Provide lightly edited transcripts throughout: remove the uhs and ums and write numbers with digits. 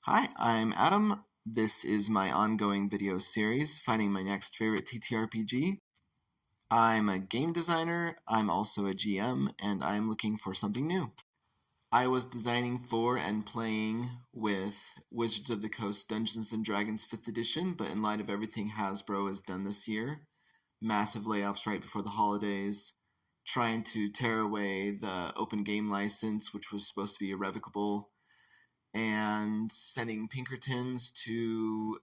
Hi, I'm Adam. This is my ongoing video series, Finding My Next Favorite TTRPG. I'm a game designer, I'm also a GM, and I'm looking for something new. I was designing for and playing with Wizards of the Coast Dungeons & Dragons 5th edition, but in light of everything Hasbro has done this year, massive layoffs right before the holidays, trying to tear away the open game license, which was supposed to be irrevocable, and sending Pinkertons to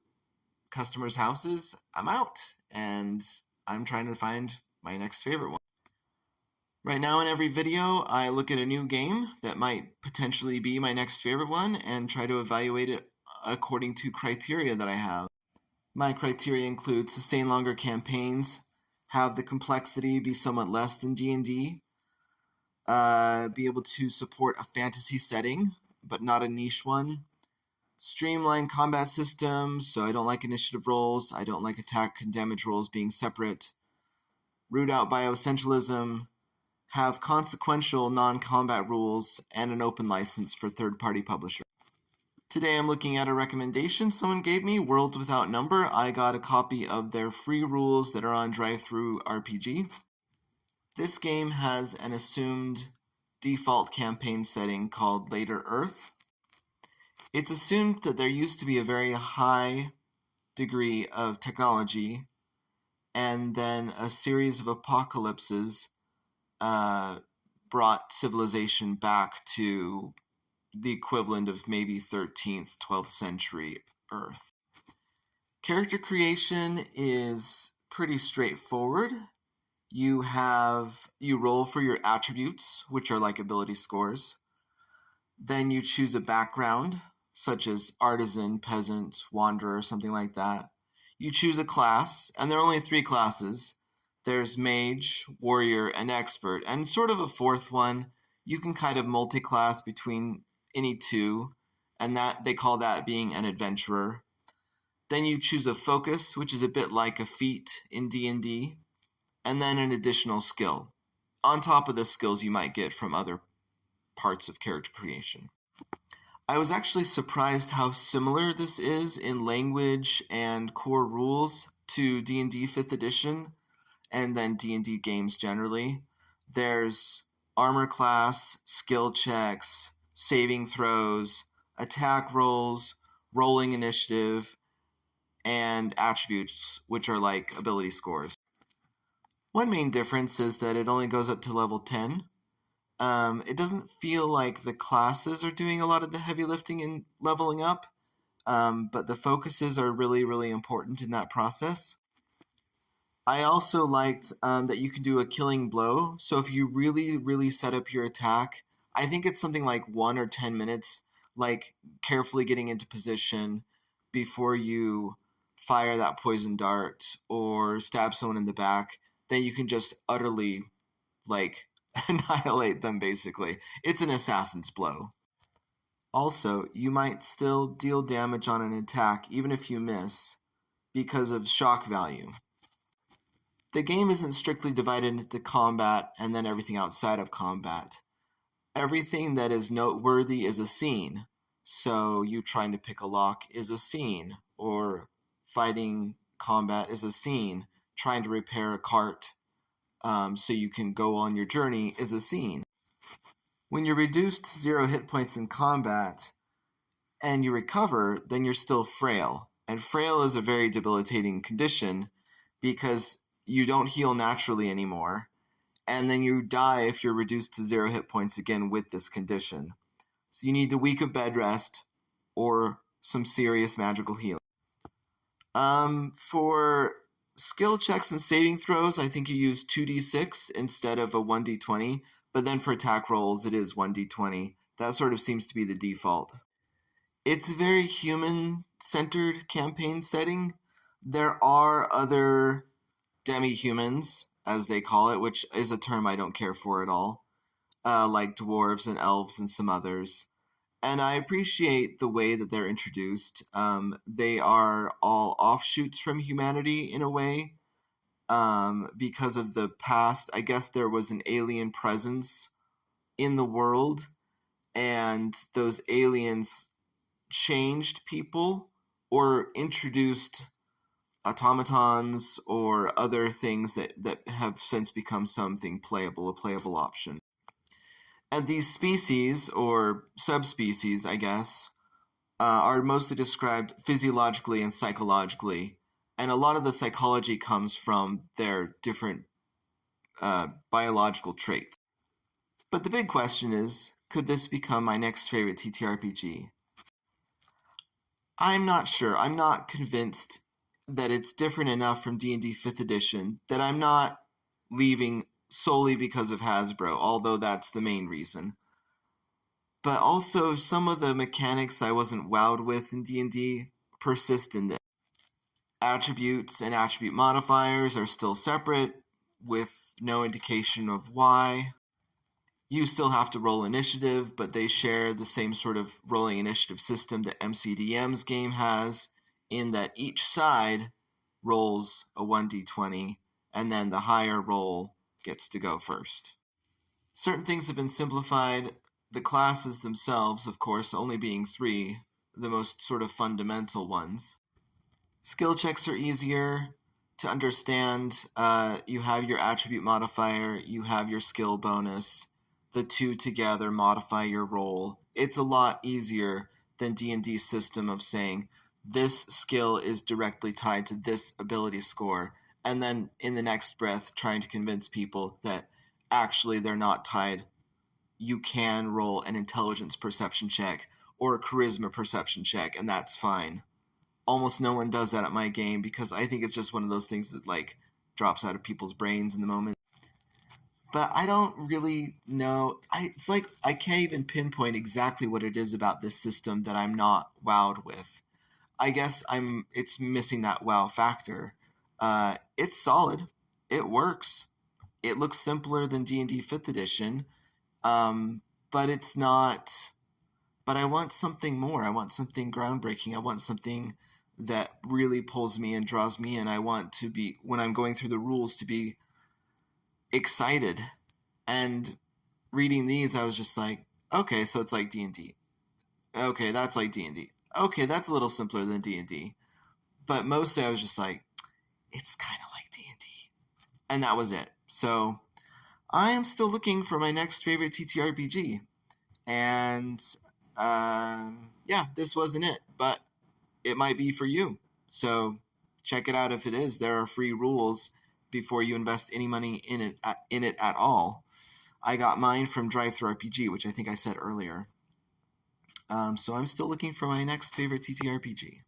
customers' houses, I'm out and I'm trying to find my next favorite one. Right now in every video, I look at a new game that might potentially be my next favorite one and try to evaluate it according to criteria that I have. My criteria include sustain longer campaigns, have the complexity be somewhat less than D&D, be able to support a fantasy setting, but not a niche one, streamline combat systems, so I don't like initiative rolls, I don't like attack and damage rolls being separate, root out bioessentialism, have consequential non-combat rules, and an open license for third-party publishers. Today I'm looking at a recommendation someone gave me, Worlds Without Number. I got a copy of their free rules that are on TTRPG. This game has an assumed default campaign setting called Later Earth. It's assumed that there used to be a very high degree of technology, and then a series of apocalypses brought civilization back to the equivalent of maybe 13th, 12th century Earth. Character creation is pretty straightforward. You roll for your attributes, which are like ability scores. Then you choose a background, such as artisan, peasant, wanderer, something like that. You choose a class, and there are only 3 classes. There's mage, warrior, and expert, and sort of a 4th one. You can kind of multi-class between any 2, and that they call that being an adventurer. Then you choose a focus, which is a bit like a feat in D&D, and then an additional skill, on top of the skills you might get from other parts of character creation. I was actually surprised how similar this is in language and core rules to D&D 5th edition, and then D&D games generally. There's armor class, skill checks, saving throws, attack rolls, rolling initiative, and attributes, which are like ability scores. One main difference is that it only goes up to level 10. It doesn't feel like the classes are doing a lot of the heavy lifting and leveling up, but the focuses are really, really important in that process. I also liked that you can do a killing blow. So if you really, really set up your attack, I think it's something like 1 or 10 minutes, like carefully getting into position before you fire that poison dart or stab someone in the back, then you can just utterly, like, annihilate them, basically. It's an assassin's blow. Also, you might still deal damage on an attack even if you miss because of shock value. The game isn't strictly divided into combat and then everything outside of combat. Everything that is noteworthy is a scene. So you trying to pick a lock is a scene, or fighting combat is a scene. Trying to repair a cart so you can go on your journey is a scene. When you're reduced to 0 hit points in combat and you recover, then you're still frail. And frail is a very debilitating condition because you don't heal naturally anymore, and then you die if you're reduced to 0 hit points again with this condition. So you need a week of bed rest or some serious magical healing. For skill checks and saving throws, I think you use 2d6 instead of a 1d20, but then for attack rolls, it is 1d20. That sort of seems to be the default. It's a very human-centered campaign setting. There are other demi-humans, as they call it, which is a term I don't care for at all, like dwarves and elves and some others. And I appreciate the way that they're introduced. They are all offshoots from humanity in a way. Because of the past, I guess there was an alien presence in the world, and those aliens changed people or introduced automatons or other things that have since become something playable, a playable option. And these species, or subspecies, I guess, are mostly described physiologically and psychologically. And a lot of the psychology comes from their different biological traits. But the big question is, could this become my next favorite TTRPG? I'm not sure. I'm not convinced that it's different enough from D&D 5th edition that I'm not leaving solely because of Hasbro, although that's the main reason. But also, some of the mechanics I wasn't wowed with in D&D persist in this. Attributes and attribute modifiers are still separate, with no indication of why. You still have to roll initiative, but they share the same sort of rolling initiative system that MCDM's game has, in that each side rolls a 1d20, and then the higher roll gets to go first. Certain things have been simplified, the classes themselves, of course, only being 3, the most sort of fundamental ones. Skill checks are easier to understand. You have your attribute modifier, you have your skill bonus. The two together modify your roll. It's a lot easier than D&D's system of saying this skill is directly tied to this ability score, and then in the next breath trying to convince people that actually they're not tied. You can roll an intelligence perception check or a charisma perception check, and that's fine. Almost no one does that at my game because I think it's just one of those things that like drops out of people's brains in the moment. But I don't really know. It's like I can't even pinpoint exactly what it is about this system that I'm not wowed with. I guess it's missing that wow factor. It's solid. It works. It looks simpler than D&D 5th edition, but it's not. But I want something more. I want something groundbreaking. I want something that really pulls me and draws me in. I want to be, when I'm going through the rules, to be excited. And reading these, I was just like, okay, so it's like D&D. Okay, that's like D&D. Okay, that's a little simpler than D&D. But mostly I was just like, it's kind of like D&D. And that was it. So I am still looking for my next favorite TTRPG. And yeah, this wasn't it. But it might be for you. So check it out if it is. There are free rules before you invest any money in it at all. I got mine from DriveThruRPG, which I think I said earlier. So I'm still looking for my next favorite TTRPG.